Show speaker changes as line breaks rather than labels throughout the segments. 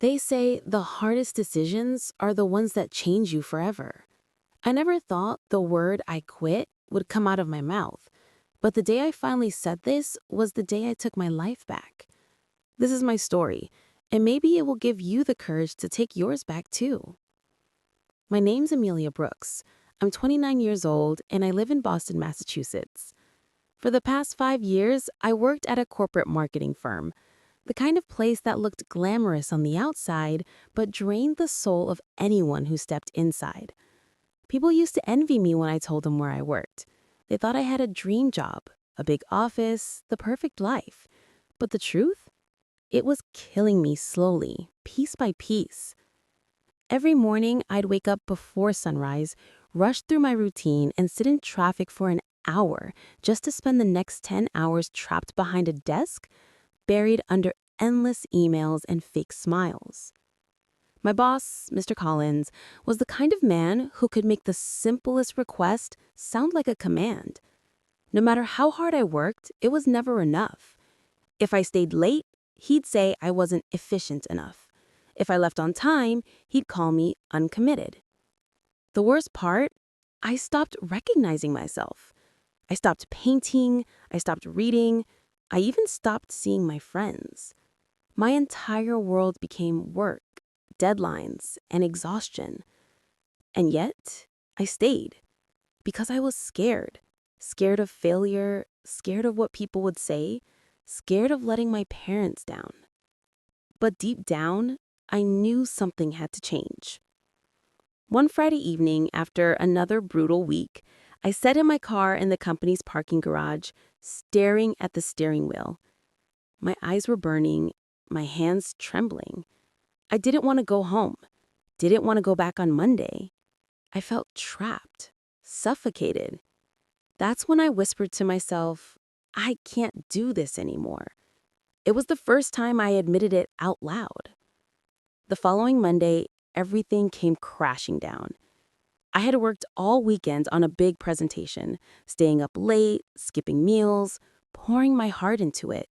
They say the hardest decisions are the ones that change you forever. I never thought the word I quit would come out of my mouth, but the day I finally said this was the day I took my life back. This is my story, and maybe it will give you the courage to take yours back too. My name's Amelia Brooks. I'm 29 years old, and I live in Boston, Massachusetts. For the past 5 years, I worked at a corporate marketing firm, the kind of place that looked glamorous on the outside, but drained the soul of anyone who stepped inside. People used to envy me when I told them where I worked. They thought I had a dream job, a big office, the perfect life. But the truth? It was killing me slowly, piece by piece. Every morning, I'd wake up before sunrise, rush through my routine, and sit in traffic for an hour just to spend the next 10 hours trapped behind a desk, buried under endless emails and fake smiles. My boss, Mr. Collins, was the kind of man who could make the simplest request sound like a command. No matter how hard I worked, it was never enough. If I stayed late, he'd say I wasn't efficient enough. If I left on time, he'd call me uncommitted. The worst part, I stopped recognizing myself. I stopped painting, I stopped reading, I even stopped seeing my friends. My entire world became work, deadlines, and exhaustion. And yet, I stayed because I was scared. Scared of failure, scared of what people would say, scared of letting my parents down. But deep down, I knew something had to change. One Friday evening, after another brutal week, I sat in my car in the company's parking garage, staring at the steering wheel. My eyes were burning, my hands trembling. I didn't want to go home, didn't want to go back on Monday. I felt trapped, suffocated. That's when I whispered to myself, I can't do this anymore. It was the first time I admitted it out loud. The following Monday, everything came crashing down. I had worked all weekend on a big presentation, staying up late, skipping meals, pouring my heart into it.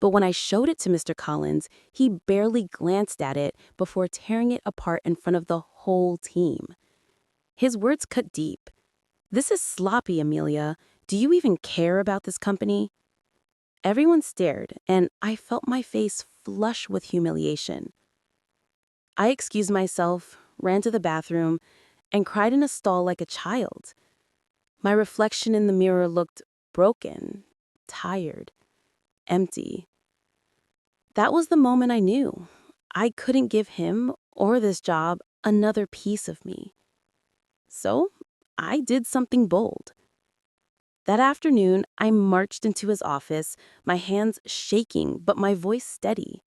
But when I showed it to Mr. Collins, he barely glanced at it before tearing it apart in front of the whole team. His words cut deep. "This is sloppy, Amelia. Do you even care about this company?" Everyone stared, and I felt my face flush with humiliation. I excused myself, ran to the bathroom, and cried in a stall like a child. My reflection in the mirror looked broken, tired, empty. That was the moment I knew I couldn't give him or this job another piece of me. So I did something bold. That afternoon, I marched into his office, my hands shaking but my voice steady.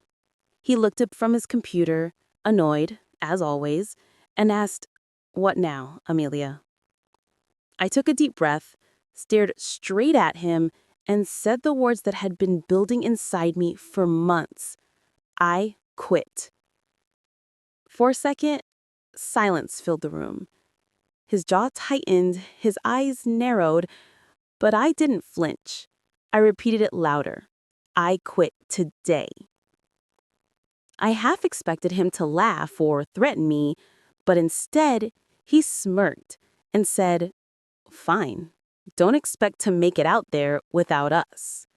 He looked up from his computer, annoyed, as always, and asked, "What now, Amelia?" I took a deep breath, stared straight at him, and said the words that had been building inside me for months. I quit. For a second, silence filled the room. His jaw tightened, his eyes narrowed, but I didn't flinch. I repeated it louder. I quit today. I half expected him to laugh or threaten me, but instead, he smirked and said, "Fine, don't expect to make it out there without us."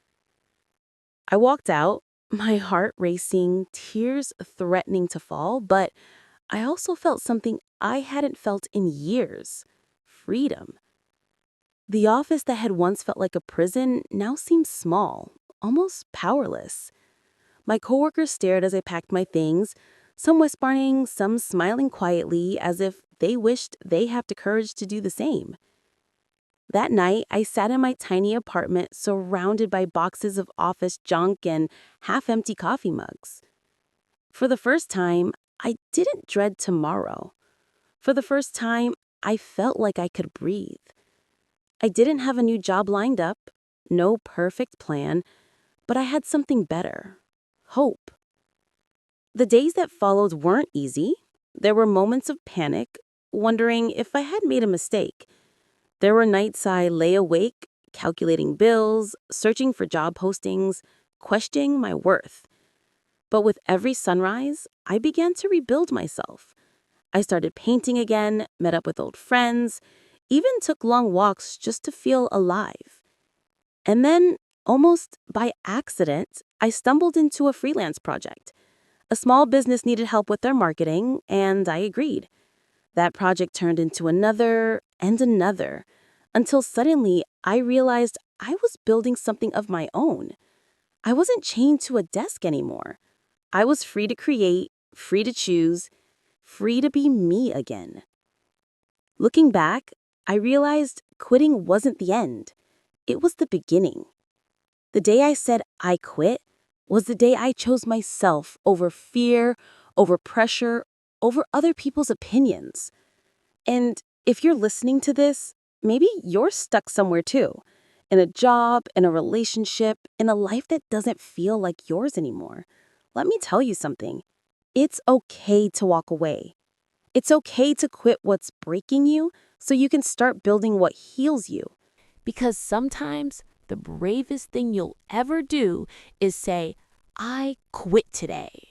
I walked out, my heart racing, tears threatening to fall, but I also felt something I hadn't felt in years: freedom. The office that had once felt like a prison now seemed small, almost powerless. My coworkers stared as I packed my things, some whispering, some smiling quietly as if they wished they had the courage to do the same. That night, I sat in my tiny apartment surrounded by boxes of office junk and half-empty coffee mugs. For the first time, I didn't dread tomorrow. For the first time, I felt like I could breathe. I didn't have a new job lined up, no perfect plan, but I had something better: hope. The days that followed weren't easy. There were moments of panic, wondering if I had made a mistake. There were nights I lay awake, calculating bills, searching for job postings, questioning my worth. But with every sunrise, I began to rebuild myself. I started painting again, met up with old friends, even took long walks just to feel alive. And then, almost by accident, I stumbled into a freelance project. A small business needed help with their marketing, and I agreed. That project turned into another and another, until suddenly I realized I was building something of my own. I wasn't chained to a desk anymore. I was free to create, free to choose, free to be me again. Looking back, I realized quitting wasn't the end. It was the beginning. The day I said I quit was the day I chose myself over fear, over pressure, over other people's opinions. And if you're listening to this, maybe you're stuck somewhere too, in a job, in a relationship, in a life that doesn't feel like yours anymore. Let me tell you something. It's okay to walk away. It's okay to quit what's breaking you so you can start building what heals you. Because sometimes the bravest thing you'll ever do is say, I quit today.